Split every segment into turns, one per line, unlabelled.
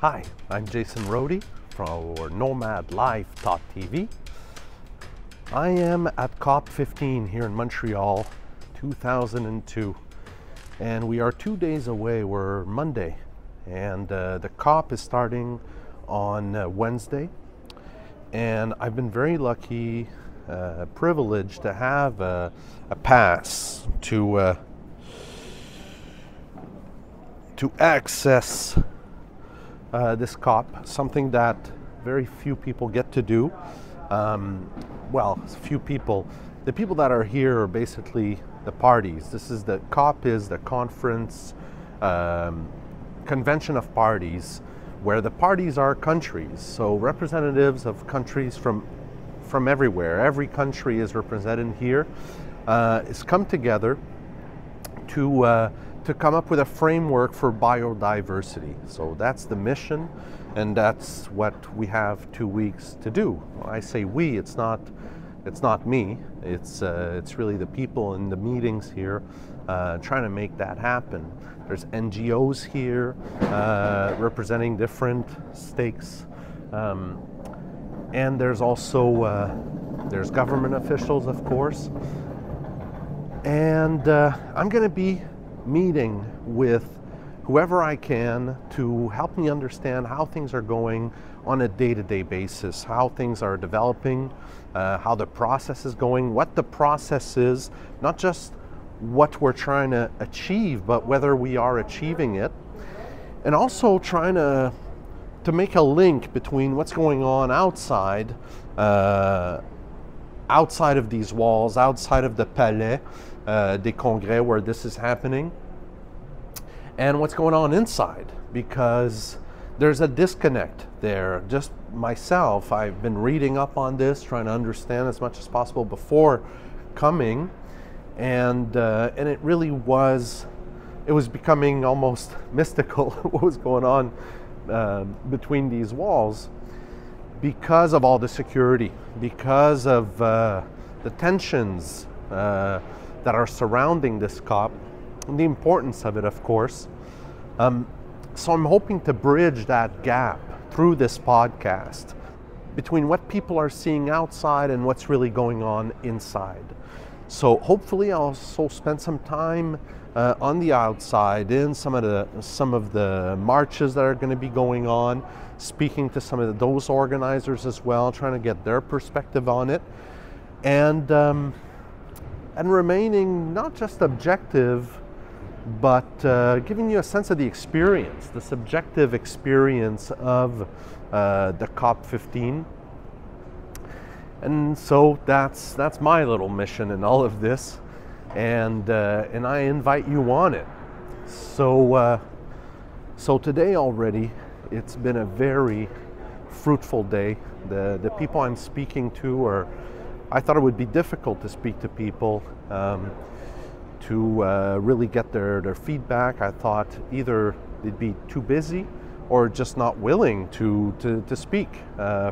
Hi, I'm Jason Rodi for NOMAD Live.tv. I am at COP15 here in Montreal, 2002, and we are 2 days away. We're Monday, and the COP is starting on Wednesday, and I've been very lucky, privileged to have a pass to access this COP, something that very few people get to do. Well, few people. The people that are here are basically the parties. This is the COP is the conference, convention of parties, where the parties are countries. So representatives of countries from everywhere. Every country is represented here. Is come together to come up with a framework for biodiversity. So that's the mission, and that's what we have 2 weeks to do. When I say we, it's not me. It's really the people in the meetings here trying to make that happen. There's NGOs here representing different stakes, and there's also there's government officials, of course. And I'm going to be meeting with whoever I can to help me understand how things are going on a day-to-day basis, how things are developing, how the process is going, what the process is, not just what we're trying to achieve, but whether we are achieving it, and also trying to make a link between what's going on outside of these walls, outside of the Palais des Congrès where this is happening, and what's going on inside, because there's a disconnect there. Just myself, I've been reading up on this, trying to understand as much as possible before coming, and it really was, it was becoming almost mystical what was going on between these walls, because of all the security, because of the tensions that are surrounding this COP, and the importance of it, of course. So I'm hoping to bridge that gap through this podcast between what people are seeing outside and what's really going on inside. So hopefully I'll also spend some time on the outside in some of the marches that are going to be going on, speaking to some of those organizers as well, trying to get their perspective on it, and remaining not just objective, but giving you a sense of the experience, the subjective experience of the COP15. And so that's my little mission in all of this, and I invite you on it. So today already, it's been a very fruitful day. The people I'm speaking to are, I thought it would be difficult to speak to people to really get their feedback. I thought either they'd be too busy or just not willing to speak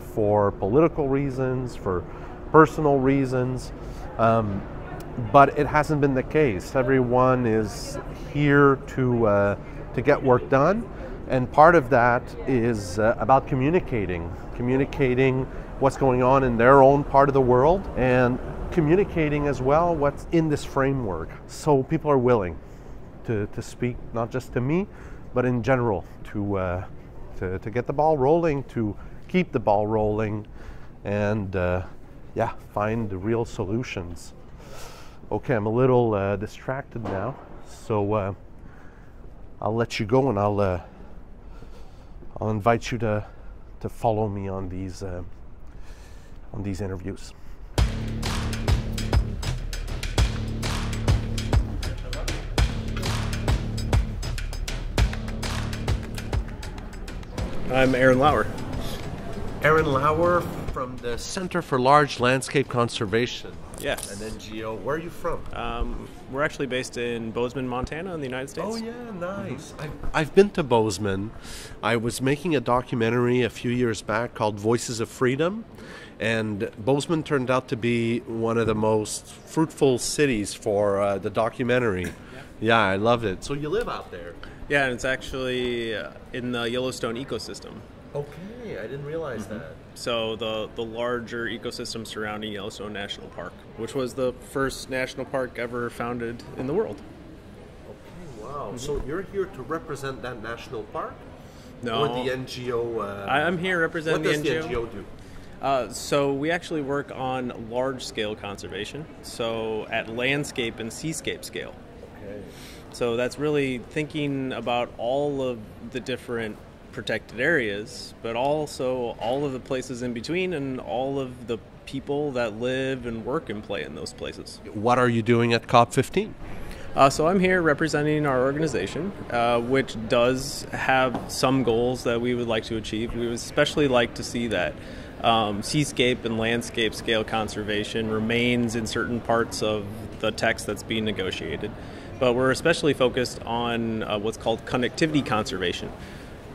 for political reasons, for personal reasons. But it hasn't been the case. Everyone is here to get work done, and part of that is about communicating what's going on in their own part of the world, and communicating as well what's in this framework. So people are willing to speak, not just to me, but in general, to get the ball rolling, to keep the ball rolling, and find the real solutions. Okay, I'm a little distracted now, so I'll let you go, and I'll invite you to follow me on these interviews.
I'm Aaron Laur.
Aaron Laur from the Center for Large Landscape Conservation.
Yes.
An NGO. Where are you from?
We're actually based in Bozeman, Montana in the United States.
Oh yeah, nice. Mm-hmm. I've been to Bozeman. I was making a documentary a few years back called Voices of Freedom, and Bozeman turned out to be one of the most fruitful cities for the documentary. Yeah, I loved it. So you live out there?
Yeah, and it's actually in the Yellowstone ecosystem.
Okay, I didn't realize that.
So the larger ecosystem surrounding Yellowstone National Park, which was the first national park ever founded in the world.
Okay, wow. So you're here to represent that national park?
No.
Or the NGO?
I'm here representing
the
NGO.
What does the NGO do?
So we actually work on large-scale conservation, so at landscape and seascape scale.
Okay.
So that's really thinking about all of the different protected areas, but also all of the places in between and all of the people that live and work and play in those places.
What are you doing at COP15?
So I'm here representing our organization, which does have some goals that we would like to achieve. We would especially like to see that seascape and landscape scale conservation remains in certain parts of the text that's being negotiated. But we're especially focused on what's called connectivity conservation,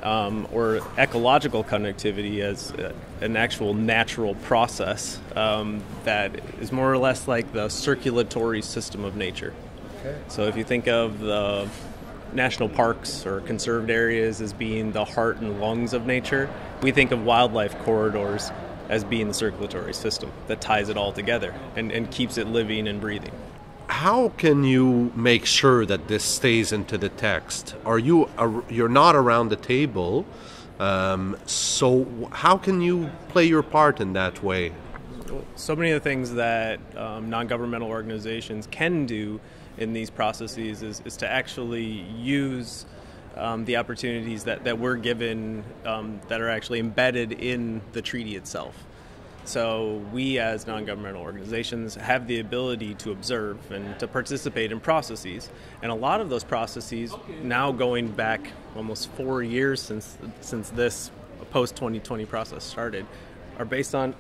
or ecological connectivity as an actual natural process that is more or less like the circulatory system of nature. Okay. So if you think of the national parks or conserved areas as being the heart and lungs of nature, we think of wildlife corridors as being the circulatory system that ties it all together and keeps it living and breathing.
How can you make sure that this stays into the text? You're not around the table, so how can you play your part in that way?
So many of the things that non-governmental organizations can do in these processes is to actually use the opportunities that we're given that are actually embedded in the treaty itself. So we as non-governmental organizations have the ability to observe and to participate in processes. And a lot of those processes, now going back almost 4 years since this post-2020 process started, are based on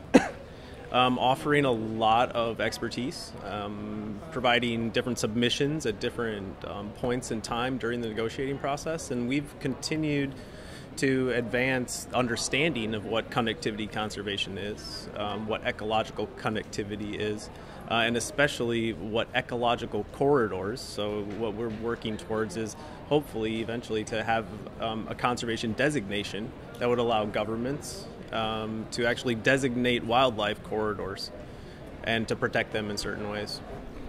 offering a lot of expertise, providing different submissions at different points in time during the negotiating process. And we've continued to advance understanding of what connectivity conservation is, what ecological connectivity is, and especially what ecological corridors. So what we're working towards is hopefully eventually to have a conservation designation that would allow governments to actually designate wildlife corridors and to protect them in certain ways.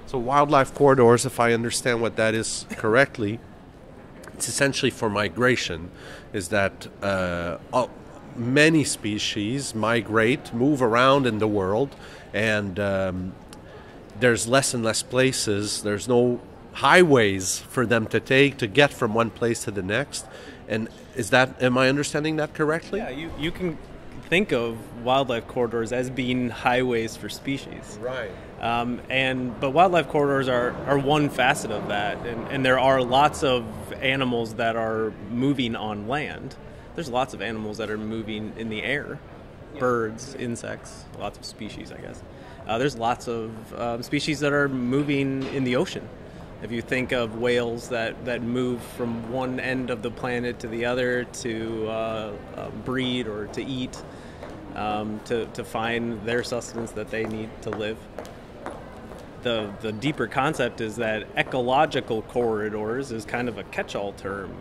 So wildlife corridors, if I understand what that is correctly, it's essentially for migration, is that many species migrate, move around in the world, and there's less and less places. There's no highways for them to take to get from one place to the next. And am I understanding that correctly?
Yeah, you can think of wildlife corridors as being highways for species.
Right.
But wildlife corridors are one facet of that, and there are lots of animals that are moving on land. There's lots of animals that are moving in the air, birds, insects, lots of species, I guess. There's lots of species that are moving in the ocean. If you think of whales that move from one end of the planet to the other to breed or to eat, to find their sustenance that they need to live. The deeper concept is that ecological corridors is kind of a catch-all term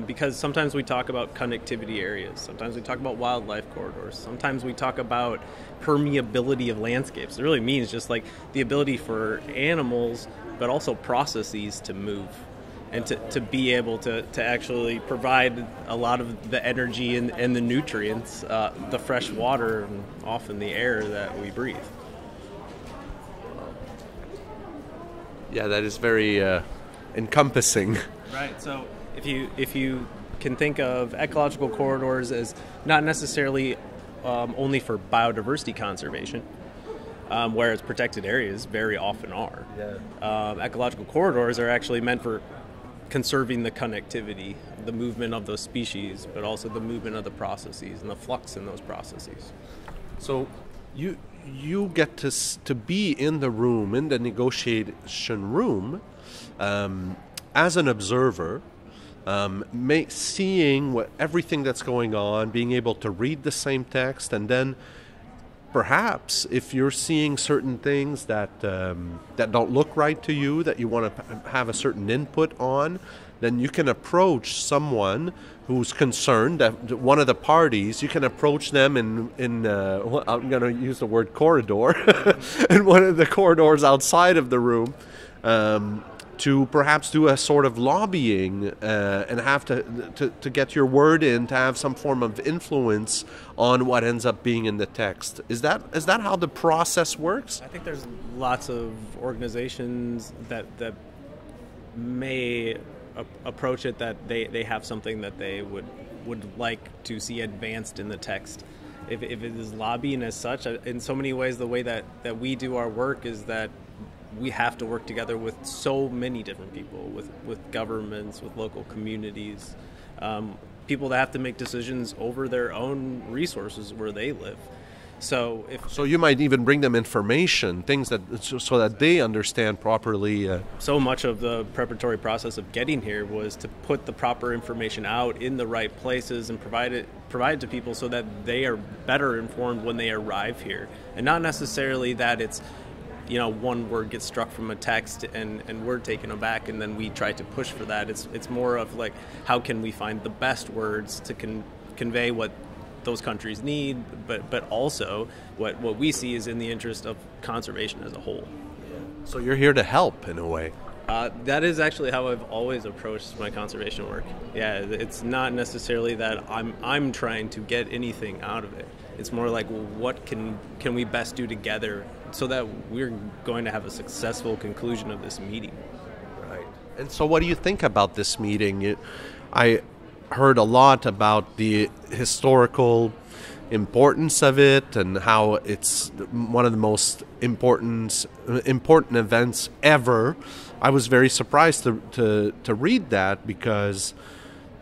because sometimes we talk about connectivity areas, sometimes we talk about wildlife corridors, sometimes we talk about permeability of landscapes. It really means just like the ability for animals but also processes to move and to be able to actually provide a lot of the energy and the nutrients, the fresh water and often the air that we breathe.
Yeah, that is very encompassing.
Right. So if you can think of ecological corridors as not necessarily only for biodiversity conservation, whereas protected areas very often are. Yeah. Ecological corridors are actually meant for conserving the connectivity, the movement of those species, but also the movement of the processes and the flux in those processes.
So you get to be in the room, in the negotiation room, as an observer, seeing everything that's going on, being able to read the same text, and then perhaps if you're seeing certain things that that don't look right to you, that you want to have a certain input on, then you can approach someone who's concerned, that one of the parties. You can approach them in I'm going to use the word corridor, in one of the corridors outside of the room, to perhaps do a sort of lobbying and have to get your word in, to have some form of influence on what ends up being in the text. Is that how the process works?
I think there's lots of organizations that may approach it that they have something that they would like to see advanced in the text. If it is lobbying as such, in so many ways, the way that we do our work is that we have to work together with so many different people, with governments, with local communities, people that have to make decisions over their own resources where they live. So
you might even bring them information, things that so that they understand properly.
So much of the preparatory process of getting here was to put the proper information out in the right places and provide it to people so that they are better informed when they arrive here, and not necessarily that it's, one word gets struck from a text and we're taken aback and then we try to push for that. It's more of like, how can we find the best words to convey what those countries need, but also what we see is in the interest of conservation as a whole.
So you're here to help in a way.
That is actually how I've always approached my conservation work. Yeah, it's not necessarily that I'm trying to get anything out of it. It's more like, well, what can we best do together so that we're going to have a successful conclusion of this meeting.
Right. And so what do you think about this meeting? I heard a lot about the historical importance of it and how it's one of the most important events ever. I was very surprised to read that, because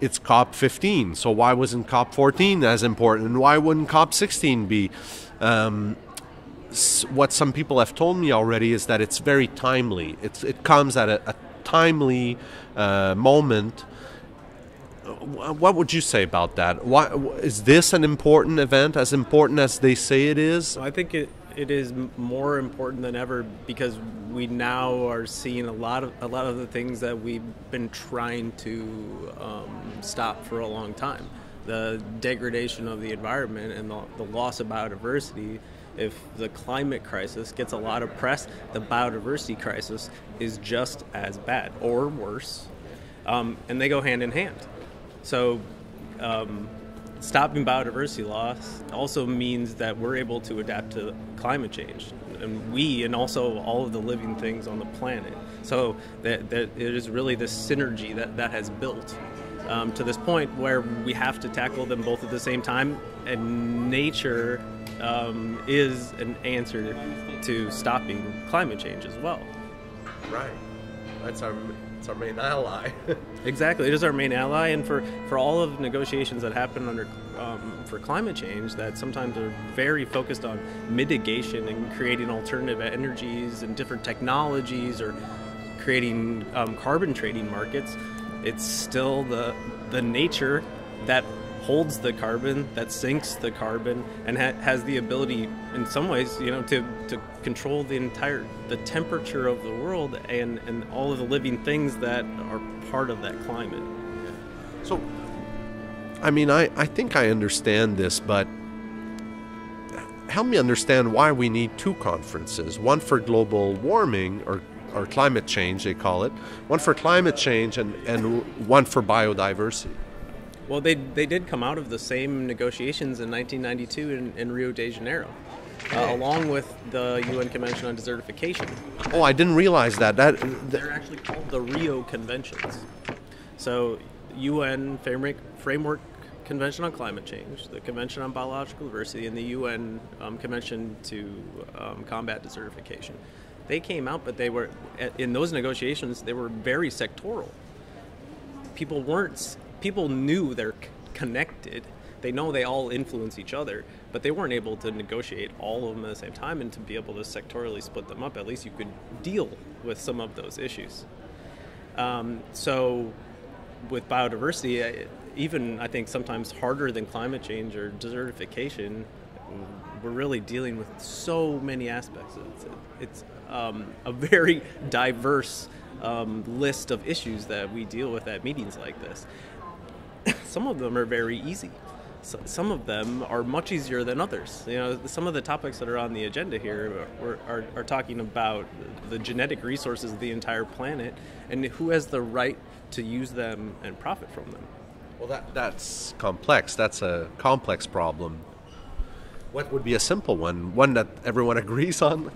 it's COP15. So why wasn't COP14 as important? And why wouldn't COP16 be? What some people have told me already is that it's very timely. It comes at a timely moment. What would you say about that? Why is this an important event, as important as they say it is?
I think it is more important than ever, because we now are seeing a lot of the things that we've been trying to stop for a long time. The degradation of the environment and the loss of biodiversity. If the climate crisis gets a lot of press, the biodiversity crisis is just as bad or worse, and they go hand in hand. So stopping biodiversity loss also means that we're able to adapt to climate change, and also all of the living things on the planet. So that it is really this synergy that has built to this point where we have to tackle them both at the same time, and nature is an answer to stopping climate change as well.
Right. It's our main ally.
Exactly, it is our main ally, and for all of the negotiations that happen for climate change that sometimes are very focused on mitigation and creating alternative energies and different technologies, or creating carbon trading markets, it's still the nature that holds the carbon, that sinks the carbon, and has the ability, in some ways, to control the temperature of the world and all of the living things that are part of that climate.
So, I mean, I think I understand this, but help me understand why we need two conferences: one for global warming or climate change, they call it, one for climate change, and one for biodiversity.
Well, they did come out of the same negotiations in 1992 in Rio de Janeiro, along with the UN Convention on Desertification.
Oh, I didn't realize that.
They're actually called the Rio Conventions. So, UN Framework Convention on Climate Change, the Convention on Biological Diversity, and the UN Convention to Combat Desertification. They came out, but they were, in those negotiations, they were very sectoral. People knew they're connected. They know they all influence each other, but they weren't able to negotiate all of them at the same time, and to be able to sectorially split them up, at least you could deal with some of those issues. So with biodiversity, even I think sometimes harder than climate change or desertification, we're really dealing with so many aspects. It's a very diverse list of issues that we deal with at meetings like this. Some of them are very easy. Some of them are much easier than others. You know, some of the topics that are on the agenda here are talking about the genetic resources of the entire planet and who has the right to use them and profit from them.
Well, that's complex. That's a complex problem. What would be a simple one that everyone agrees on?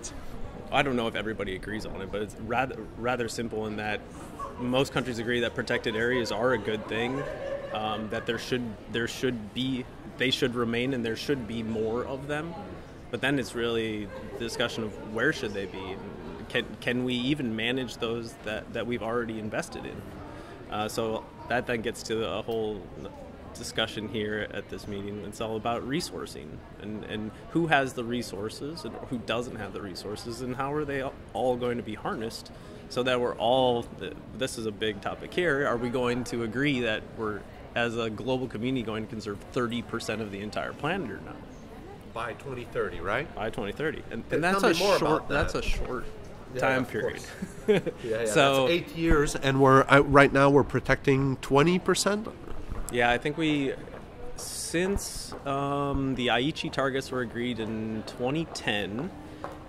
I don't know if everybody agrees on it, but it's rather simple in that most countries agree that protected areas are a good thing. That they should remain, and there should be more of them. But then it's really the discussion of where should they be, and can we even manage those that we've already invested in? So that then gets to a whole discussion here at this meeting. It's all about resourcing and who has the resources and who doesn't have the resources, and how are they all going to be harnessed so that we're all, this is a big topic here, are we going to agree that we're, as a global community, going to conserve 30% of the entire planet or not?
By 2030, right?
By 2030. And that's a short time period.
So that's 8 years, and we're right now we're protecting 20%?
Yeah, I think since the Aichi targets were agreed in 2010,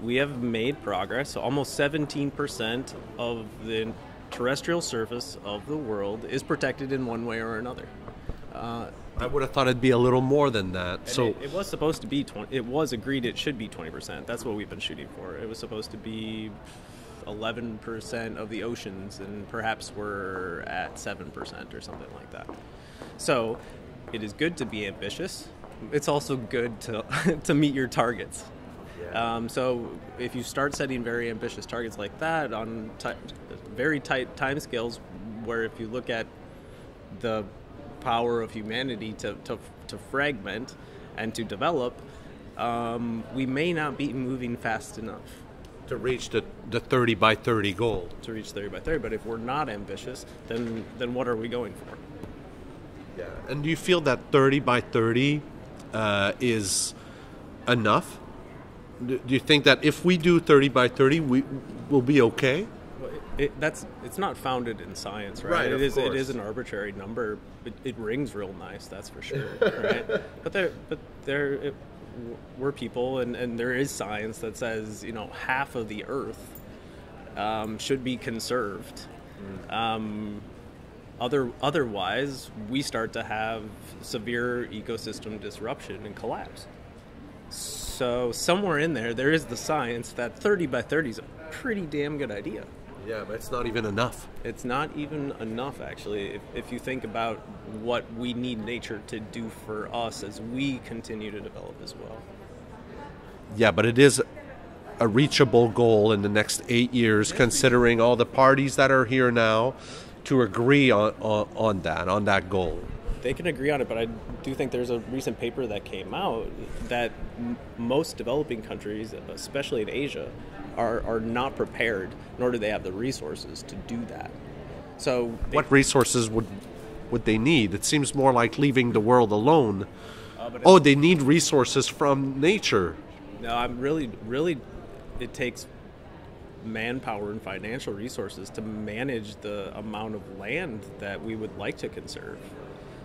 we have made progress. So almost 17% of the terrestrial surface of the world is protected in one way or another.
I would have thought it'd be a little more than that. So
it was supposed to be 20. It was agreed it should be 20%. That's what we've been shooting for. It was supposed to be 11% of the oceans, and perhaps we're at 7% or something like that. So it is good to be ambitious. It's also good to meet your targets. So if you start setting very ambitious targets like that on very tight timescales, where if you look at the power of humanity to fragment and to develop, we may not be moving fast enough
to reach the 30 by 30 goal.
To reach 30 by 30, but if we're not ambitious, then what are we going for?
Yeah, and do you feel that 30 by 30 is enough? Do you think that if we do 30 by 30, we will be okay?
Well, it's not founded in science, right? It is an arbitrary number. It rings real nice, that's for sure, right? But we're people, and there is science that says, you know, half of the Earth should be conserved. Otherwise, we start to have severe ecosystem disruption and collapse. So somewhere in there is the science that 30 by 30 is a pretty damn good idea.
Yeah, but it's not even enough.
It's not even enough, actually, if you think about what we need nature to do for us as we continue to develop as well.
Yeah, but it is a reachable goal in the next 8 years, considering all the parties that are here now to agree on that goal.
They can agree on it, but I do think there's a recent paper that came out that most developing countries, especially in Asia, are not prepared, nor do they have the resources to do that. So
what resources would they need? It seems more like leaving the world alone. They need resources from nature.
No, I'm really, it takes manpower and financial resources to manage the amount of land that we would like to conserve.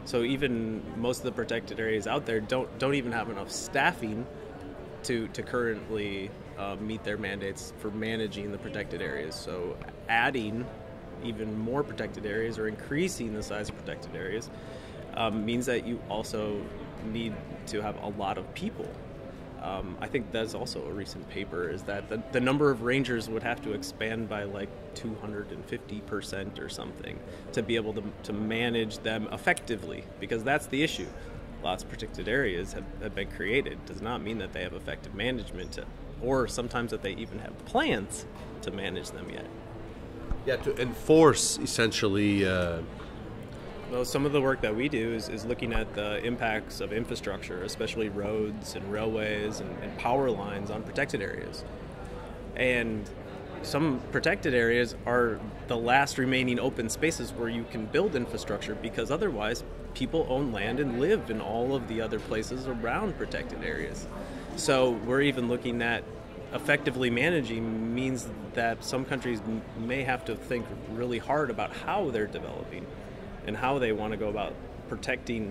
So even most of the protected areas out there don't even have enough staffing to currently meet their mandates for managing the protected areas. So adding even more protected areas or increasing the size of protected areas means that you also need to have a lot of people. I think that's also a recent paper, is that the number of rangers would have to expand by like 250% or something to be able to manage them effectively, because that's the issue. Lots of protected areas have been created. Does not mean that they have effective management or sometimes that they even have plans to manage them yet.
Yeah, to enforce essentially.
Well, some of the work that we do is looking at the impacts of infrastructure, especially roads and railways and power lines on protected areas. And some protected areas are the last remaining open spaces where you can build infrastructure, because otherwise people own land and live in all of the other places around protected areas. So we're even looking at effectively managing means that some countries may have to think really hard about how they're developing and how they want to go about protecting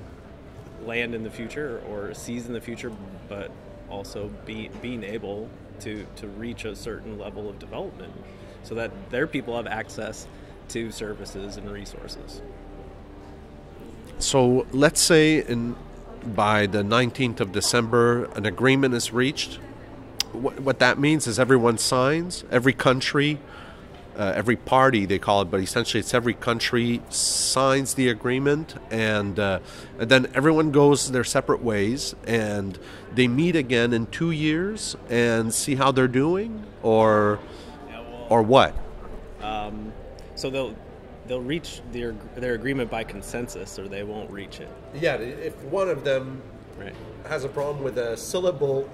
land in the future or seas in the future, but also being able to reach a certain level of development so that their people have access to services and resources.
So let's say by the 19th of December an agreement is reached. What that means is everyone signs, every country, every party they call it, but essentially it's every country signs the agreement, and then everyone goes their separate ways, and they meet again in 2 years and see how they're doing, or what?
So they'll reach their agreement by consensus, or they won't reach it.
Yeah, if one of them has a problem with a syllable.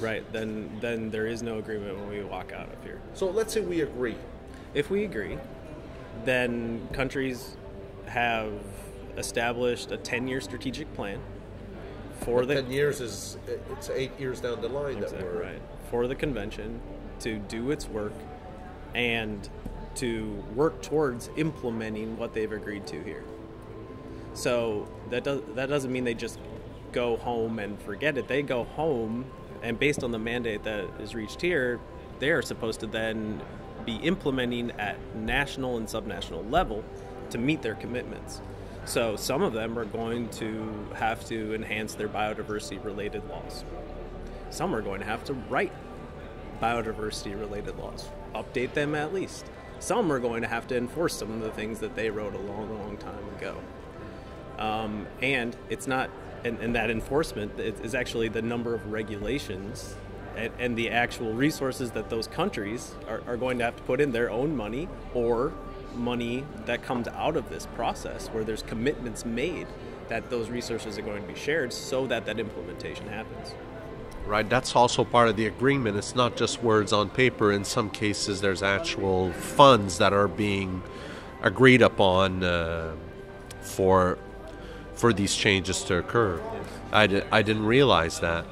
Right, then there is no agreement when we walk out of here.
So let's say we agree.
If we agree, then countries have established a 10-year strategic plan for
10 years it's 8 years down the line
for the convention to do its work and to work towards implementing what they've agreed to here. So that doesn't mean they just go home and forget it. They go home, and based on the mandate that is reached here, they are supposed to then be implementing at national and subnational level to meet their commitments. So some of them are going to have to enhance their biodiversity-related laws. Some are going to have to write biodiversity-related laws, update them at least. Some are going to have to enforce some of the things that they wrote a long, long time ago. And it's not... And that enforcement is actually the number of regulations and the actual resources that those countries are going to have to put in, their own money or money that comes out of this process, where there's commitments made that those resources are going to be shared so that implementation happens.
Right, that's also part of the agreement. It's not just words on paper. In some cases, there's actual funds that are being agreed upon for these changes to occur. Yes. I didn't realize that.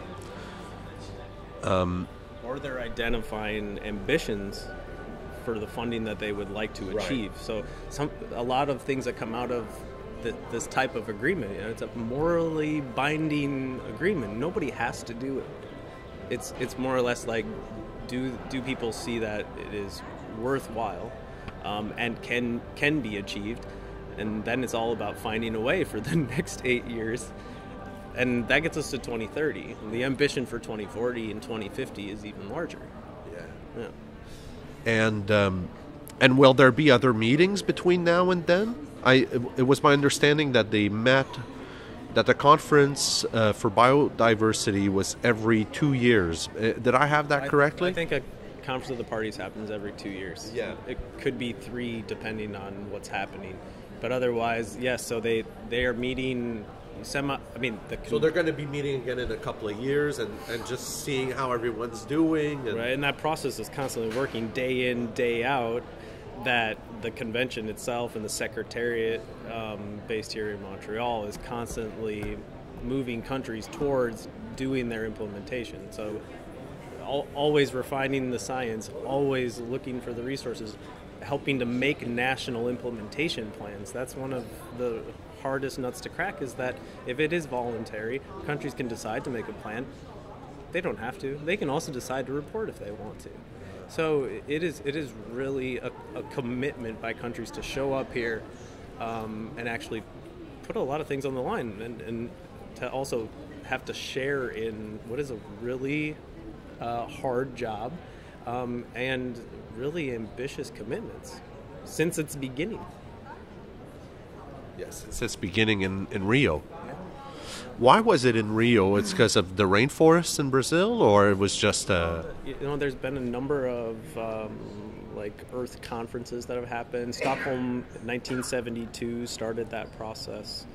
Or they're identifying ambitions for the funding that they would like to achieve. Right. So a lot of things that come out of this type of agreement, it's a morally binding agreement. Nobody has to do it. It's more or less like, do people see that it is worthwhile and can be achieved? And then it's all about finding a way for the next 8 years. And that gets us to 2030. The ambition for 2040 and 2050 is even larger.
Yeah. And will there be other meetings between now and then? It was my understanding that that the conference for biodiversity was every 2 years. Did I have that correctly?
I think a conference of the parties happens every 2 years.
Yeah.
It could be 3 depending on what's happening. But otherwise, yes, so they are meeting so they're going to be meeting again in a couple of years and just seeing how everyone's doing. Right, and that process is constantly working day in, day out, that the convention itself and the secretariat based here in Montreal is constantly moving countries towards doing their implementation. So always refining the science, always looking for the resources, helping to make national implementation plans. That's one of the hardest nuts to crack, is that if it is voluntary, countries can decide to make a plan. They don't have to. They can also decide to report if they want to. So it is really a commitment by countries to show up here and actually put a lot of things on the line, and to also have to share in what is a really hard job and really ambitious commitments since its beginning.
Yes, since its beginning in Rio. Why was it in Rio? It's because of the rainforests in Brazil, or it was just
there's been a number of Earth conferences that have happened. Stockholm 1972 started that process.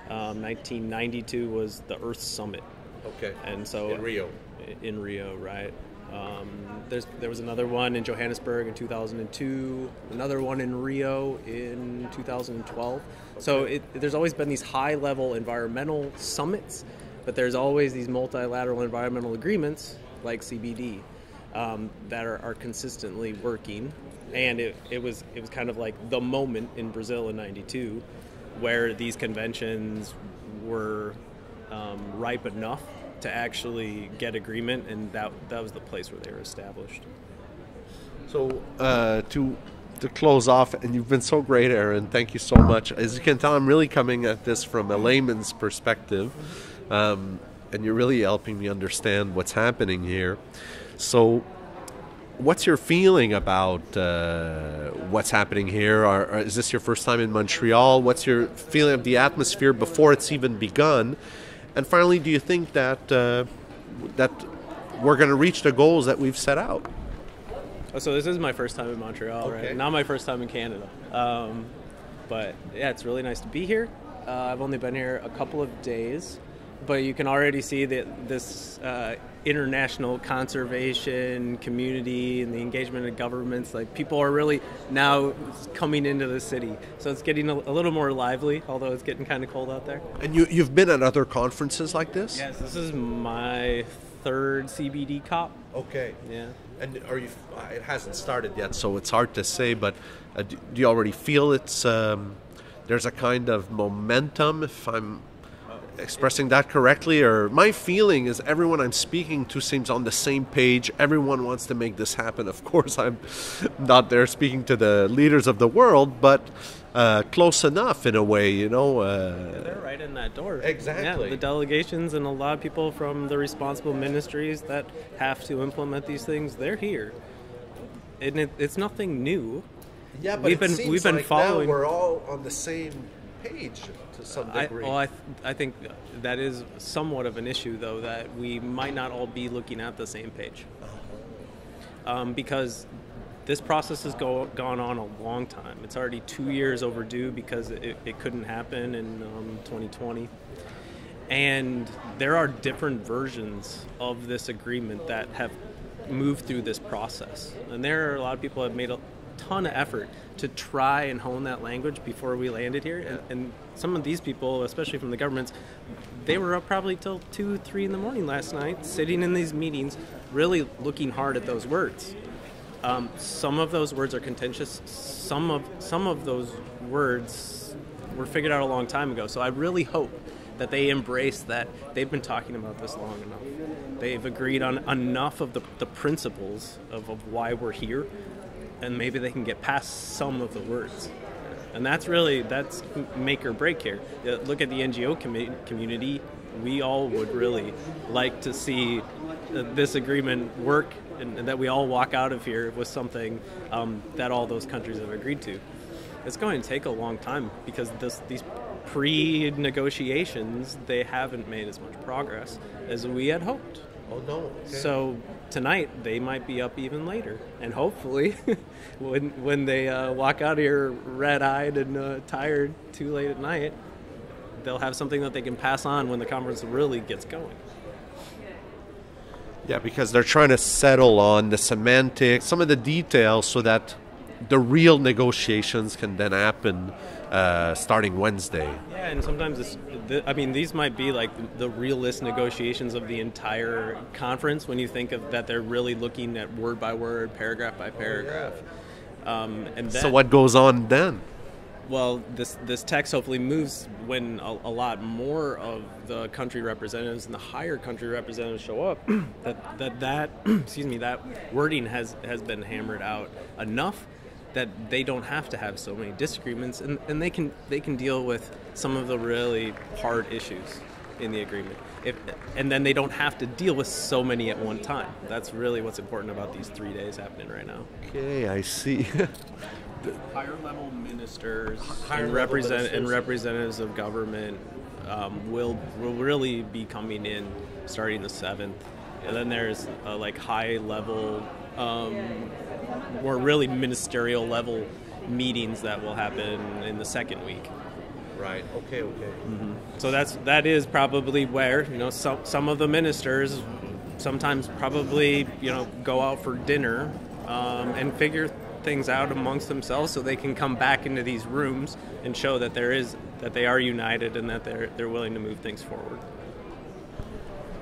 1992 was the Earth Summit.
Okay.
And so
in Rio.
In Rio, right. There was another one in Johannesburg in 2002, another one in Rio in 2012. So there's always been these high-level environmental summits, but there's always these multilateral environmental agreements like CBD that are consistently working. And it was kind of like the moment in Brazil in '92 where these conventions were ripe enough to actually get agreement, and that was the place where they were established.
So to close off, and you've been so great, Aaron, thank you so much. As you can tell, I'm really coming at this from a layman's perspective, and you're really helping me understand what's happening here. So what's your feeling about what's happening here? Or is this your first time in Montreal? What's your feeling of the atmosphere before it's even begun? And finally, do you think that that we're going to reach the goals that we've set out?
Oh, so this is my first time in Montreal,
okay.
Right? Not my first time in Canada. But yeah, it's really nice to be here. I've only been here a couple of days, but you can already see that this international conservation community and the engagement of governments, like people are really now coming into the city. So it's getting a little more lively, although it's getting kind of cold out there.
And you've been at other conferences like this?
Yes, this is my third CBD COP.
Okay.
Yeah.
And are you? It hasn't started yet, so it's hard to say. But do you already feel it's there's a kind of momentum, if I'm expressing that correctly? Or my feeling is everyone I'm speaking to seems on the same page. Everyone wants to make this happen. Of course, I'm not there speaking to the leaders of the world, but close enough in a way, you know.
They're right in that door.
Exactly.
Yeah, the delegations and a lot of people from the responsible ministries that have to implement these things, they're here. And it's nothing new.
Yeah, but
we've been
like
following.
Now we're all on the same page to some degree.
I think that is somewhat of an issue, though, that we might not all be looking at the same page. Because this process has gone on a long time. It's already 2 years overdue because it couldn't happen in 2020. And there are different versions of this agreement that have moved through this process. And there are a lot of people that have made a ton of effort to try and hone that language before we landed here.
Yeah.
And some of these people, especially from the governments, they were up probably till 2, 3 in the morning last night, sitting in these meetings, really looking hard at those words. Some of those words are contentious. Some of those words were figured out a long time ago. So I really hope that they embrace that they've been talking about this long enough. They've agreed on enough of the principles of why we're here, and maybe they can get past some of the words. And that's make or break here. Look at the NGO community. We all would really like to see this agreement work, and that we all walk out of here with something that all those countries have agreed to. It's going to take a long time because these pre-negotiations, they haven't made as much progress as we had hoped.
Oh, no. Okay.
So tonight they might be up even later, and hopefully when they walk out of here red-eyed and tired too late at night, they'll have something that they can pass on when the conference really gets going.
Yeah, because they're trying to settle on the semantics, some of the details, so that the real negotiations can then happen starting Wednesday.
Yeah, and sometimes these might be like the realist negotiations of the entire conference when you think of that they're really looking at word by word, paragraph by paragraph. And then,
so what goes on then?
Well, this text hopefully moves when a lot more of the country representatives and the higher country representatives show up. that excuse me, that wording has been hammered out enough that they don't have to have so many disagreements, and they can deal with some of the really hard issues in the agreement. And then they don't have to deal with so many at one time. That's really what's important about these 3 days happening right now.
Okay, I see.
Higher level ministers and representatives of government will really be coming in starting the 7th, and then there's high level, more really ministerial level meetings that will happen in the second week.
Right. Okay.
Mm-hmm. So that is probably where some of the ministers sometimes probably, go out for dinner and figure things out amongst themselves so they can come back into these rooms and show that they are united and that they're willing to move things forward.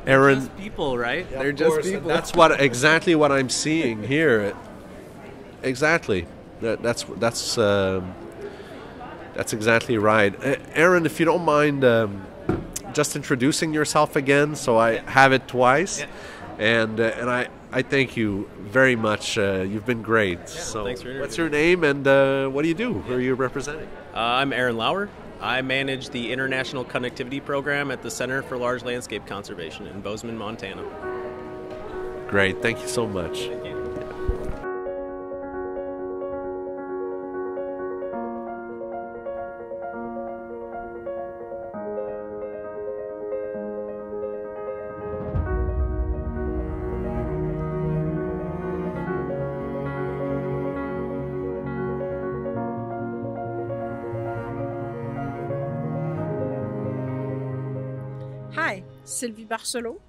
Aaron,
They're just people, right?
Yeah,
they're just people.
That's exactly what I'm seeing here. Exactly. That's exactly right. Aaron, if you don't mind, just introducing yourself again, so I have it twice.
Yeah.
And I thank you very much. You've been great. So,
thanks for
what's your name and what do you do? Who are you representing?
I'm Aaron Laur. I manage the International Connectivity Program at the Center for Large Landscape Conservation in Bozeman, Montana.
Great. Thank you so much.
Thank you.
Hi, Sylvie Barcelo.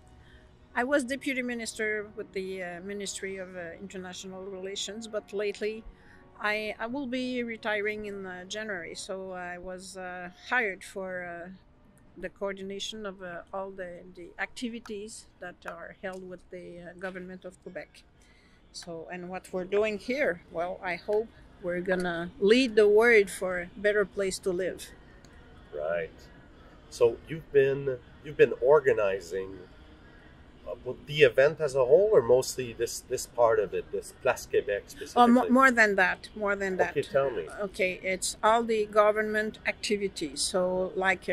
I was Deputy Minister with the Ministry of International Relations, but lately I will be retiring in January, so I was hired for the coordination of all the activities that are held with the government of Quebec. So, and what we're doing here, well, I hope we're gonna lead the world for a better place to live.
Right. So you've been organizing the event as a whole, or mostly this part of it, this Place Québec specifically?
Oh, more than that.
Okay, tell me.
Okay, it's all the government activities. So, like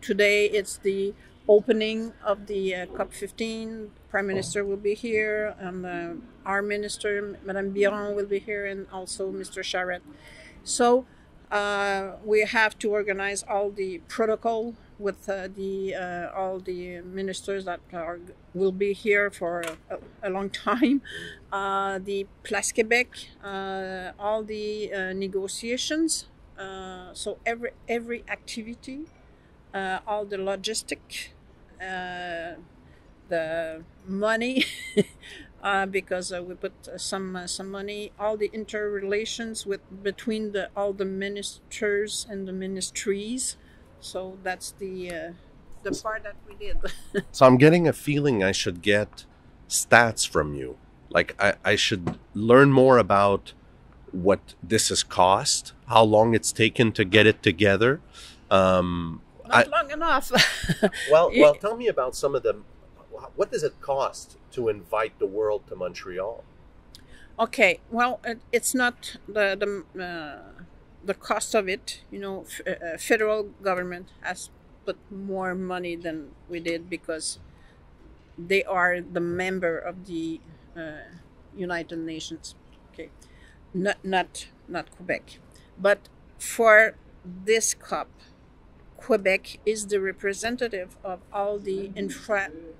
today, it's the opening of the COP15. Prime Minister will be here, and our Minister, Madame Biron, will be here, and also Mr. Charette. So, we have to organize all the protocol with all the ministers that will be here for a long time. The Place Québec, all the negotiations. So every activity, all the logistic, the money. Because we put some money, all the interrelations between all the ministers and the ministries. So that's the part that we did.
So I'm getting a feeling I should get stats from you. Like I should learn more about what this has cost, how long it's taken to get it together.
Not long enough.
Well, tell me about some of them. What does it cost to invite the world to Montreal?
Okay, well, it's not the cost of it. Federal government has put more money than we did because they are the member of the United Nations. Okay, not Quebec, but for this COP, Quebec is the representative of all the infranational,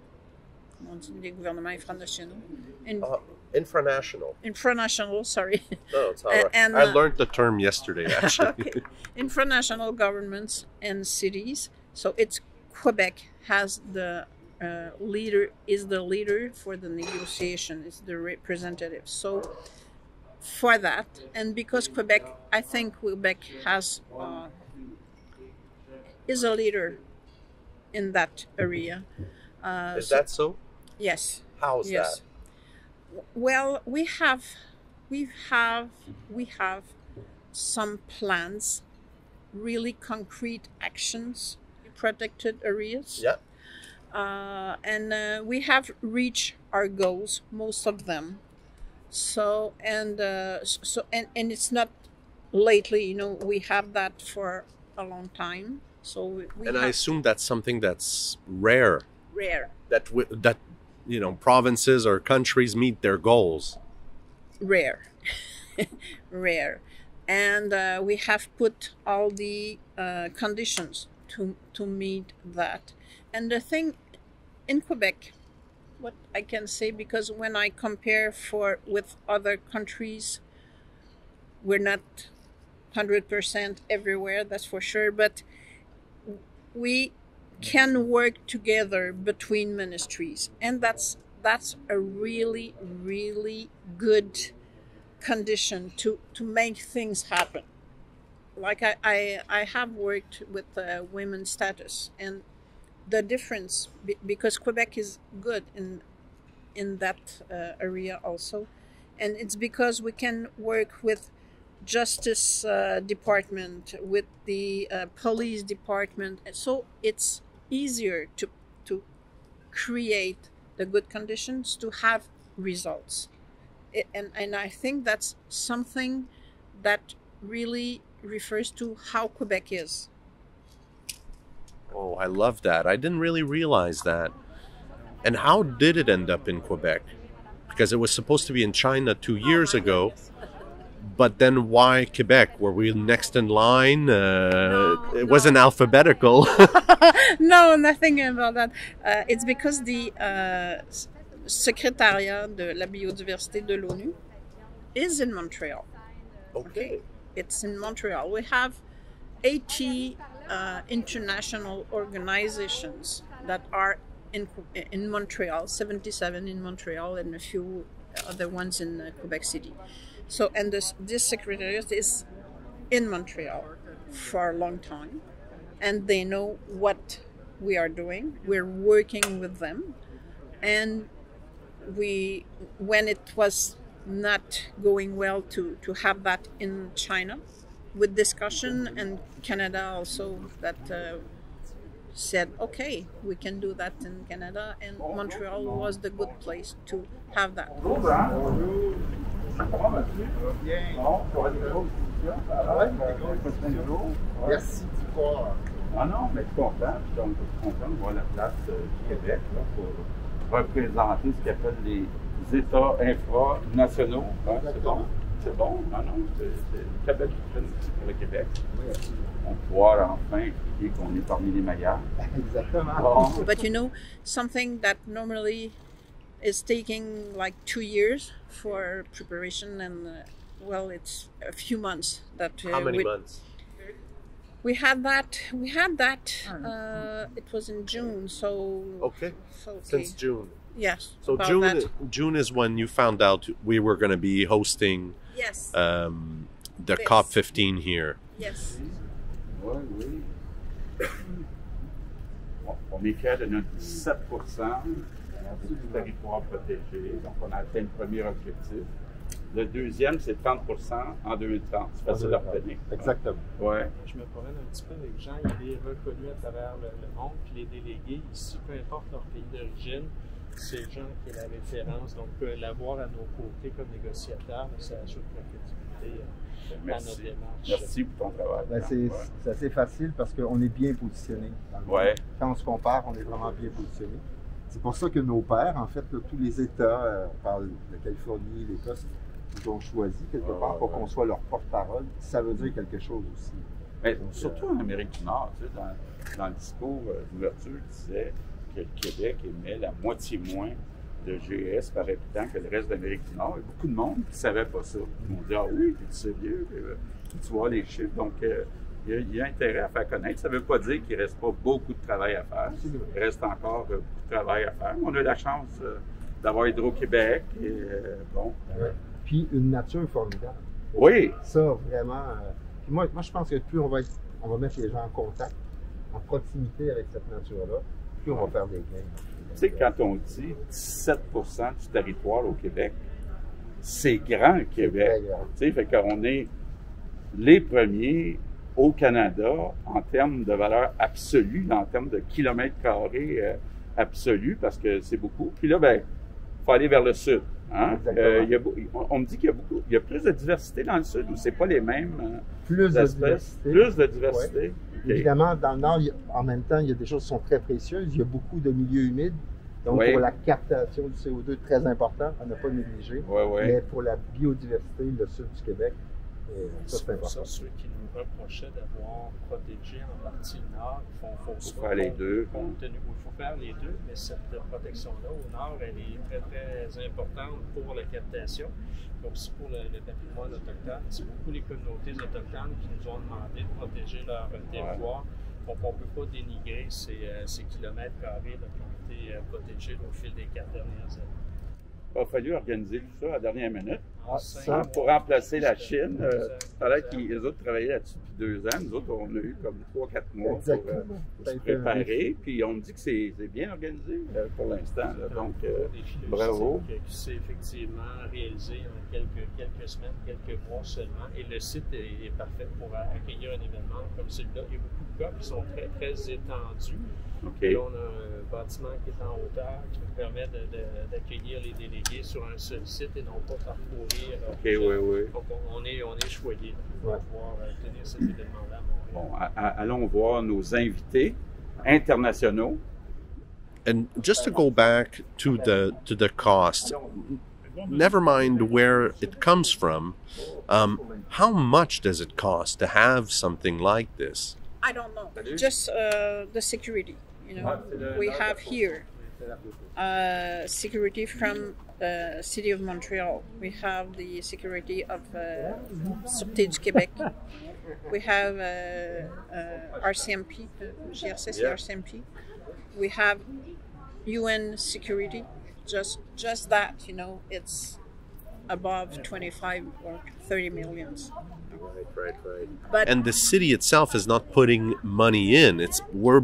sorry.
No, it's all right. And, I learned the term yesterday, actually.
Okay. Infranational governments and cities. So it's Quebec has the leader for the negotiation, is the representative. So for that, and because I think Quebec is a leader in that area.
Is that so?
Yes.
How is that?
Well, we have some plans, really concrete actions, protected areas.
Yeah.
And we have reached our goals, most of them. So and it's not lately. We have that for a long time. So
I assume that's something that's rare. That provinces or countries meet their goals.
Rare. And we have put all the conditions to meet that. And the thing in Quebec, what I can say, because when I compare with other countries, we're not 100% everywhere, that's for sure, but we can work together between ministries, and that's that's a really, really good condition to make things happen. Like I have worked with women's status, and the difference, because Quebec is good in that area also, and it's because we can work with Justice Department, with the Police Department, and so it's easier to create the good conditions to have results. And I think that's something that really refers to how Quebec is.
Oh, I love that. I didn't really realize that. And how did it end up in Quebec? Because it was supposed to be in China 2 years ago. But then why Quebec? Were we next in line? It wasn't alphabetical.
No, nothing about that. It's because the Secrétariat de la Biodiversité de l'ONU is in Montreal.
Okay.
It's in Montreal. We have 80 international organizations that are in Montreal, 77 in Montreal, and a few other ones in Quebec City. So, and this secretariat is in Montreal for a long time, and they know what we are doing. We're working with them, and when it was not going well to have that in China, with discussion, and Canada also that said, okay, we can do that in Canada, and Montreal was the good place to have that.
Merci du voir. Ah non, mais je suis content. Je suis content de voir la place du Québec là, pour représenter ce qu'ils appellent les États infranationaux. Hein, c'est bon. C'est bon. Ah non, c'est une très belle vitrine pour le Québec. On peut pouvoir enfin expliquer qu'on est parmi les meilleurs. Exactement. Bon.
But you know, something that normally is taking like 2 years for preparation, and well, it's a few months that
How many months?
We had that. It was in June, so
Okay.
okay.
Since June.
Yes.
So
about
June,
that.
June is when you found out we were going to be hosting
Yes.
the
This.
COP15 here.
Yes.
Oui, oui. On est fiers de notre 17% du territoire protégé. Donc, on a atteint le premier objectif. Le deuxième, c'est 30% en 2030. C'est facile à retenir.
Exactement.
Ouais.
Je me promène un petit peu avec Jean, il est reconnu à travers le monde, puis les délégués ici, peu importe leur pays d'origine, c'est Jean qui est la référence, donc l'avoir à nos côtés comme négociateur, ça ajoute la crédibilité à notre démarche.
Merci pour ton travail.
Ben, c'est assez facile parce qu'on est bien positionné.
Ouais.
Quand on se compare, on est vraiment bien positionné. C'est pour ça que nos pairs, en fait, là, tous les États, on parle de Californie, l'Écosse, nous ont choisi quelque part pour qu'on soit leur porte-parole. Ça veut dire quelque chose aussi.
Mais surtout en Amérique du Nord, tu sais, dans le discours d'ouverture, il disait que le Québec émet la moitié moins de GES par habitant que le reste de l'Amérique du Nord. Il y a beaucoup de monde qui ne savait pas ça. Ils m'ont dit « Ah oui, t'es sérieux? » Tu vois les chiffres. Donc, il y a intérêt à faire connaître. Ça ne veut pas dire qu'il ne reste pas beaucoup de travail à faire. Il reste encore beaucoup de travail à faire. On a la chance d'avoir Hydro-Québec. Et, bon.
Puis une nature formidable.
Oui!
Ça, vraiment. Puis moi, je pense que plus on va mettre les gens en contact, en proximité avec cette nature-là, plus on va faire des gains.
Tu sais, quand on dit 17% du territoire au Québec, c'est grand, le Québec. Tu sais, fait qu'on est les premiers au Canada en termes de valeur absolue, en termes de kilomètres carrés absolus, parce que c'est beaucoup. Puis là, ben, il faut aller vers le sud. Hein? On me dit qu'il y a plus de diversité dans le sud, ou c'est pas les mêmes espèces? Plus de diversité.
Ouais. Okay. Évidemment, dans le nord, en même temps, il y a des choses qui sont très précieuses. Il y a beaucoup de milieux humides. Donc, pour la captation du CO2, très important, à ne pas négliger. Mais pour la biodiversité, le sud du Québec, ça, c'est important.
Ça, ceux qui nous reprochaient d'avoir protégé en partie le nord, ils font fausse.
Il faut faire les deux.
Il faut faire les deux, mais cette protection-là, au nord, elle est très, très importante pour la captation, mais aussi pour le patrimoine autochtone. C'est beaucoup les communautés autochtones qui nous ont demandé de protéger leur territoire Donc, on ne peut pas dénigrer ces kilomètres carrés qui ont été protégés au fil des 4 dernières années.
Il a fallu organiser tout ça à la dernière minute pour remplacer la Chine. Pendant qu'ils autres travaillaient là-dessus depuis 2 ans, nous autres, on a eu comme 3-4 mois pour se préparer. Puis on me dit que c'est bien organisé pour l'instant. Donc, bravo.
C'est effectivement réalisé en quelques semaines, quelques mois seulement. Et le site est parfait pour accueillir un événement comme celui-là. Il y a beaucoup de COP qui sont très, très étendus.
Okay.
Et on a un bâtiment qui est en hauteur qui nous permet d'accueillir les délégués sur un seul site et non pas parcourir.
Oui.
Donc on est choyés pour pouvoir tenir cet événement-là à Montréal.
Bon, allons voir nos invités internationaux.
And just to go back to the cost, never mind where it comes from, how much does it cost to have something like this?
I don't know. Just the security. You know, we have here security from the city of Montreal. We have the security of Sûreté du Québec. We have RCMP, GRC, RCMP. We have UN security. Just that, you know, it's above 25 or 30 millions.
Right.
But,
and the city itself is not putting money in. We're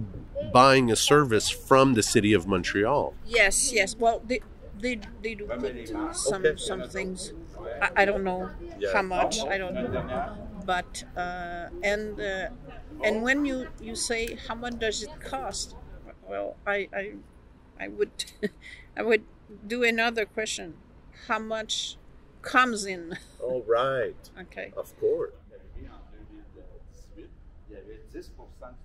buying a service from the city of Montreal.
Yes. Well, they do put some things. I don't know how much. I don't know. But and when you say how much does it cost? Well, I would I would do another question. How much comes in?
Oh, right.
Okay.
Of course.
En 2018, il y avait 10% du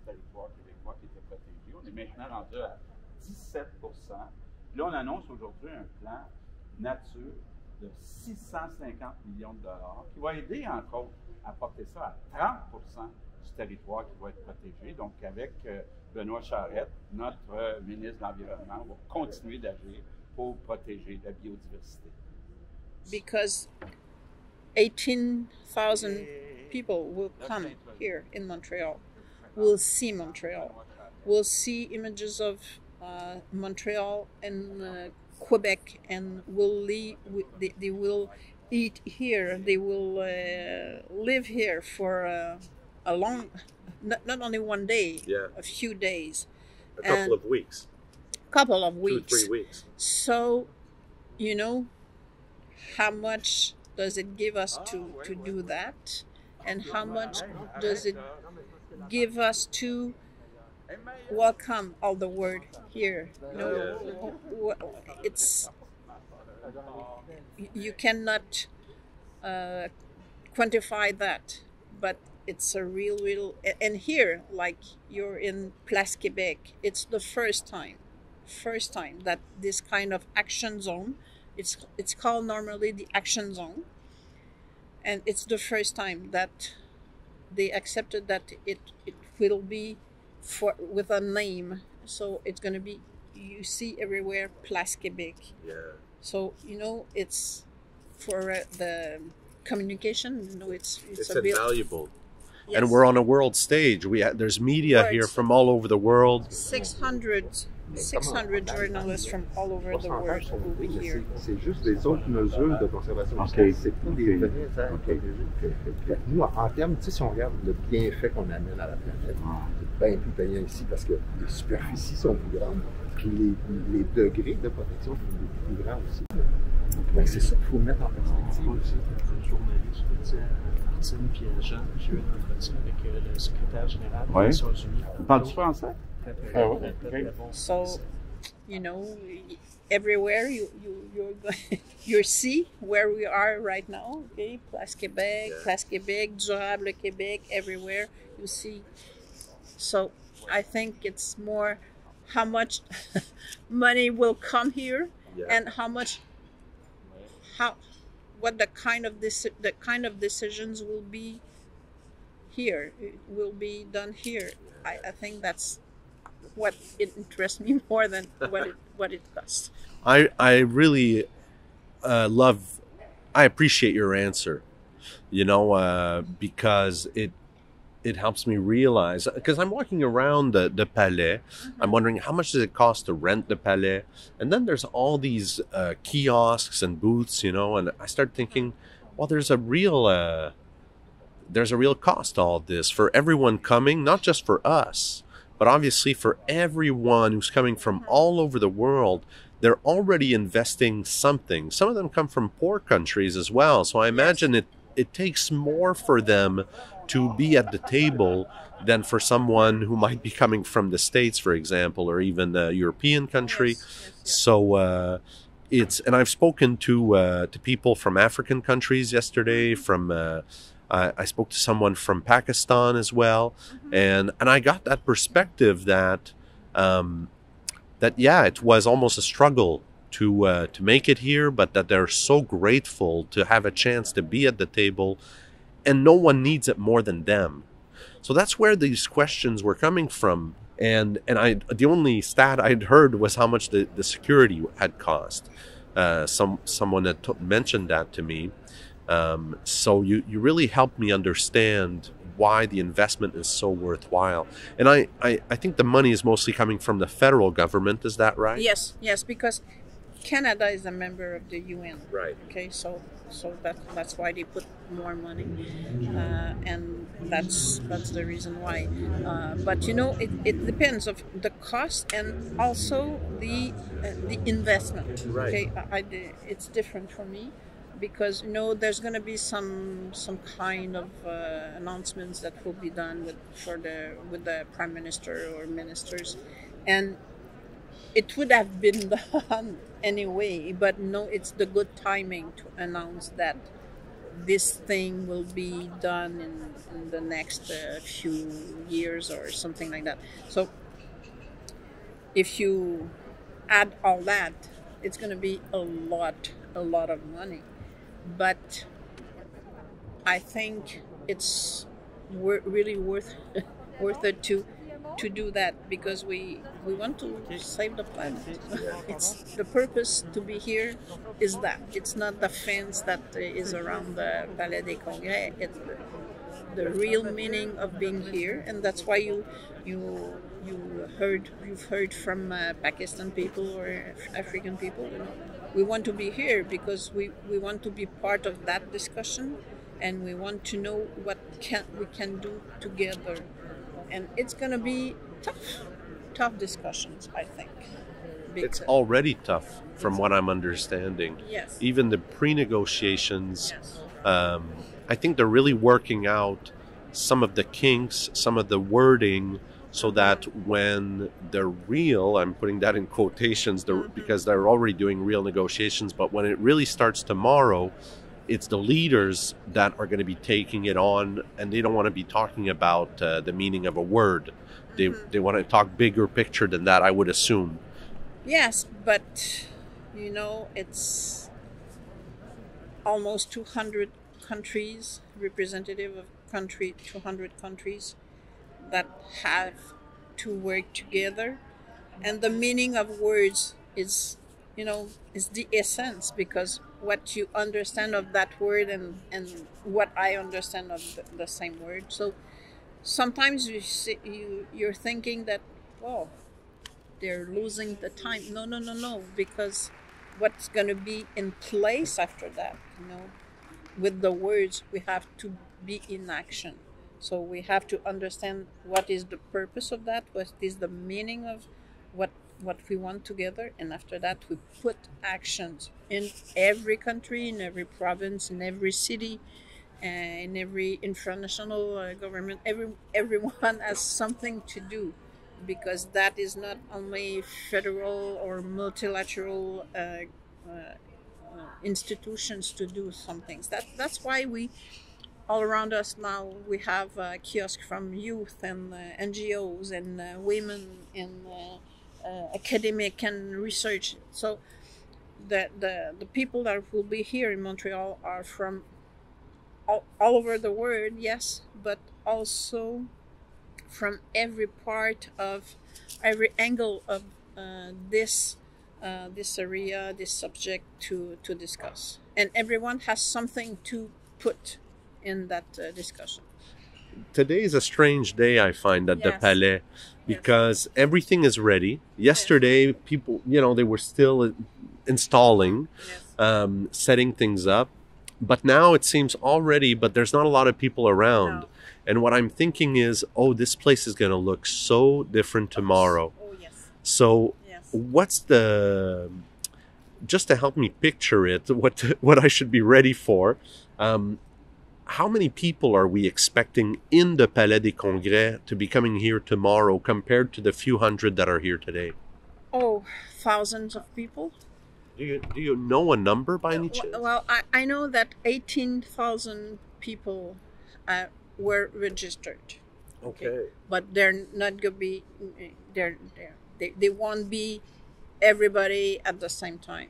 territoire québécois qui était protégé. On est maintenant rendu à 17%. Puis là, on annonce aujourd'hui un plan nature de 650 millions de dollars qui va aider, entre autres, à porter ça à 30% du territoire qui va être protégé. Donc, avec Benoit Charette, notre ministre de l'Environnement, on va continuer d'agir pour protéger la biodiversité.
Because 18,000 people will come here in Montreal, will see Montreal, will see images of Montreal and Quebec, and they will eat here, they will live here for a long, not only one day, a few days.
A couple of weeks.
2
3 weeks.
So, you know, how much does it give us to do that? And how much does it give us to welcome all the world here? You know, it's, you cannot quantify that, but it's a real, and here, like you're in Place Québec, it's the first time that this kind of action zone, it's called normally the action zone, and it's the first time that they accepted that it will be with a name, so it's going to be, you see everywhere Place Québec. So, you know, it's for the communication, you know, it's
invaluable.
Yes.
And we're on a world stage. There's media here from all over the world.
600 journalists from all over the world will be here.
C'est juste des autres mesures de conservation. C'est pas des vrais. Nous, en termes, tu sais, si on regarde le bienfait qu'on amène à la planète, c'est bien plus payant ici parce que les superficies sont plus grandes, puis les degrés de protection sont plus grands aussi. Donc, c'est ça qu'il faut mettre en perspective aussi.
Un journaliste, Martine puis Jean, j'ai eu un entretien avec le secrétaire général des Nations Unies.
Parles-tu français?
So, you know, everywhere you see where we are right now, okay? Place Québec, Durable Québec, everywhere you see. So I think it's more how much money will come here and what the kind of decisions will be here, will be done here. I think that's what it interests me more than what it costs.
I really I appreciate your answer, you know, because it helps me realize, because I'm walking around the Palais, I'm wondering how much does it cost to rent the Palais, and then there's all these kiosks and booths, you know, and I start thinking, well, there's a real cost to all this for everyone coming, not just for us, but obviously for everyone who's coming from all over the world. They're already investing something. Some of them come from poor countries as well. So I imagine it takes more for them to be at the table than for someone who might be coming from the States, for example, or even a European country. So and I've spoken to people from African countries yesterday, from I spoke to someone from Pakistan as well, and I got that perspective that it was almost a struggle to make it here, but that they're so grateful to have a chance to be at the table, and no one needs it more than them. So that's where these questions were coming from, and the only stat I'd heard was how much the security had cost. Someone had mentioned that to me. So you really helped me understand why the investment is so worthwhile. And I think the money is mostly coming from the federal government. Is that right?
Yes, because Canada is a member of the UN.
Right.
Okay, so that's why they put more money, and that's the reason why. But you know, it depends of the cost and also the investment.
Right.
Okay, it's different for me. Because you know there's going to be some kind of announcements that will be done with the Prime Minister or ministers, and it would have been done anyway. But no, it's the good timing to announce that this thing will be done in the next few years or something like that. So if you add all that, it's going to be a lot of money. But I think it's really worth it to do that, because we want to save the planet. It's the purpose to be here is that. It's not the fence that is around the Palais des Congrès. It's the real meaning of being here, and that's why you've heard from Pakistan people or African people. You know, we want to be here because we want to be part of that discussion, and we want to know what we can do together. And it's going to be tough discussions, I think.
It's already tough from what I'm understanding.
Yes.
Even the pre-negotiations,
yes.
I think they're really working out some of the kinks, some of the wording, so that when they're real, I'm putting that in quotations because they're already doing real negotiations, but when it really starts tomorrow, it's the leaders that are going to be taking it on, and they don't want to be talking about the meaning of a word. They want to talk bigger picture than that, I would assume.
Yes, but you know, it's almost 200 countries, representative of 200 countries that have to work together, and the meaning of words is the essence, because what you understand of that word and what I understand of the same word. So sometimes you're thinking that, well, they're losing the time. No, because what's going to be in place after that, you know, with the words, we have to be in action. So we have to understand what is the purpose of that, what is the meaning of what we want together, and after that we put actions in every country, in every province, in every city, in every international government. Everyone has something to do, because that is not only federal or multilateral institutions to do some things. That's why we all around us now we have kiosks from youth and NGOs and women in academic and research. So the people that will be here in Montreal are from all over the world, yes, but also from every angle of this area, this subject to discuss, and everyone has something to put in that discussion.
today is a strange day, I find, at the
Yes.
Palais, because everything is ready. Yesterday, people, they were still installing, setting things up. But now it seems all ready, but there's not a lot of people around.
No.
And what I'm thinking is, this place is going to look so different tomorrow.
Oh, yes.
So
Yes.
what's just to help me picture it, what I should be ready for, how many people are we expecting in the Palais des Congrès to be coming here tomorrow compared to the few hundred that are here today?
Oh, thousands of people.
Do you know a number by any chance?
Well, I know that 18,000 people were registered.
Okay.
But they're not going to be, they won't be everybody at the same time.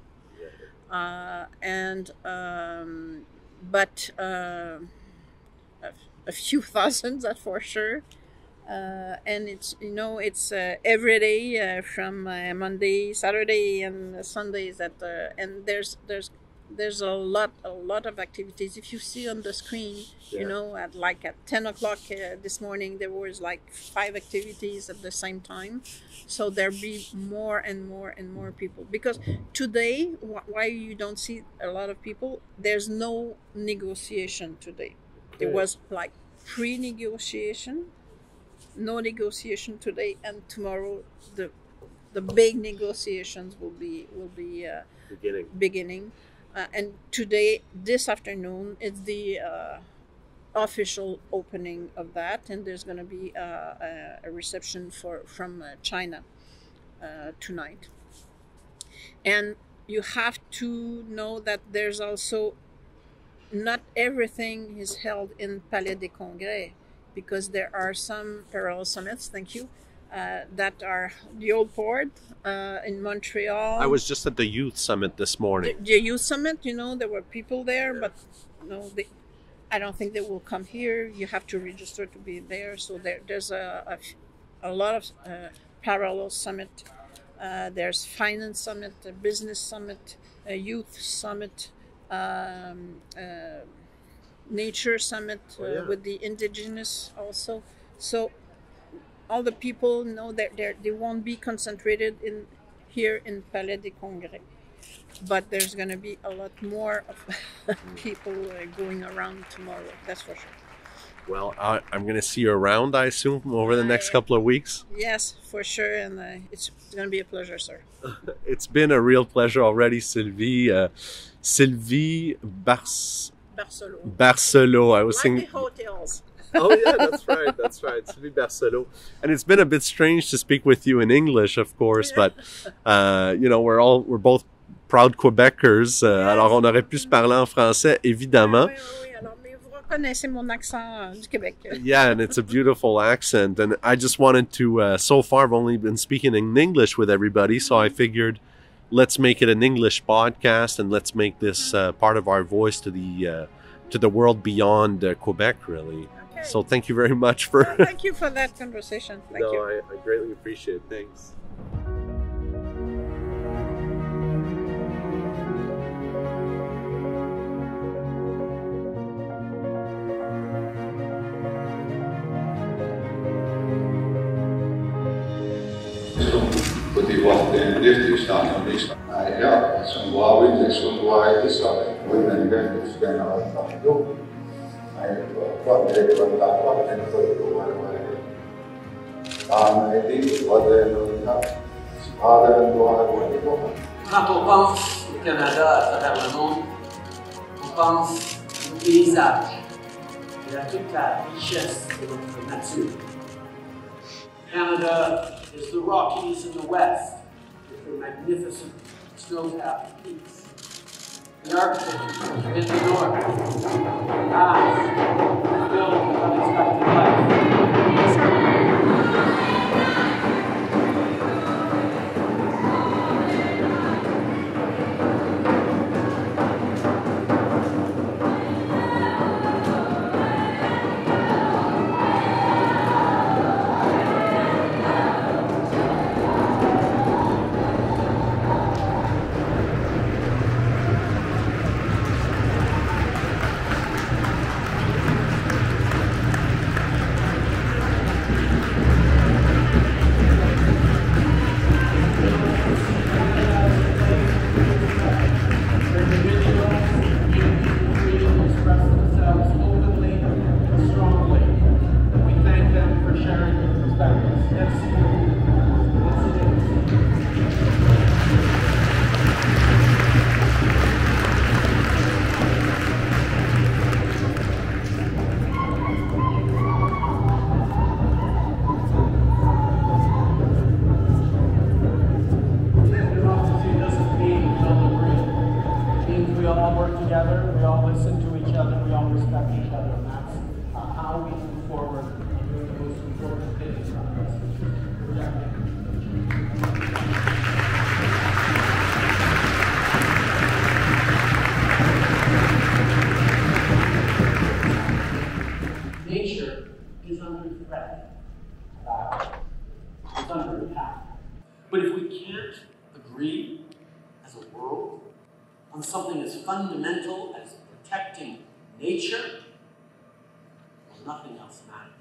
But a few thousand, that's for sure. And it's every day from Monday, Saturday, and Sundays and there's a lot of activities. If you see on the screen, at 10 o'clock this morning, there was like 5 activities at the same time. So there'll be more and more and more people. Because today, why you don't see a lot of people, there's no negotiation today. There was like pre-negotiation, no negotiation today, and tomorrow the big negotiations will be beginning. And today, this afternoon, is the official opening of that, and there's going to be a reception from China tonight. And you have to know that there's also not everything is held in Palais des Congrès, because there are some parallel summits. Thank you. That are the old port in Montreal.
I was just at the youth summit this morning.
The youth summit, there were people there, but I don't think they will come here. You have to register to be there. So there's a lot of parallel summit. There's finance summit, a business summit, a youth summit, nature summit with the indigenous also. So all the people know that they won't be concentrated here in Palais des Congrès, but there's going to be a lot more of people going around tomorrow. That's for sure.
Well, I'm going to see you around, I assume, over the next couple of weeks.
Yes, for sure, and it's going to be a pleasure, sir.
It's been a real pleasure already, Sylvie. Sylvie Barcelo. I was thinking.
Like the hotels.
Oh yeah, that's right. Sylvie Barcelo. And it's been a bit strange to speak with you in English, of course, but we're both proud Quebecers. Alors on aurait pu se parler en français, évidemment.
Oui. Alors, mais vous reconnaissez mon accent du Québec.
Yeah, and it's a beautiful accent. And I just wanted to. So far, I've only been speaking in English with everybody, so I figured, let's make it an English podcast, and let's make this part of our voice to the world beyond Quebec, really. Okay. So thank you very much for...
Thank you for that conversation. Thank you.
I greatly appreciate it. Thanks.
Zo'n blauw is zo'n white is zo. We zijn dus bijna al doen. Wat ik wat daar wat en dat ik doe maar ik denk wat
Quand on pense au Canada à travers le monde, on pense au paysage et à toute la richesse de notre nature. Canada is the Rockies in the west, with their magnificent snow-capped peaks. The Arctic in the north, vast, filled with unexpected life. It's under attack. But if we can't agree as a world on something as fundamental as protecting nature, well, nothing else matters.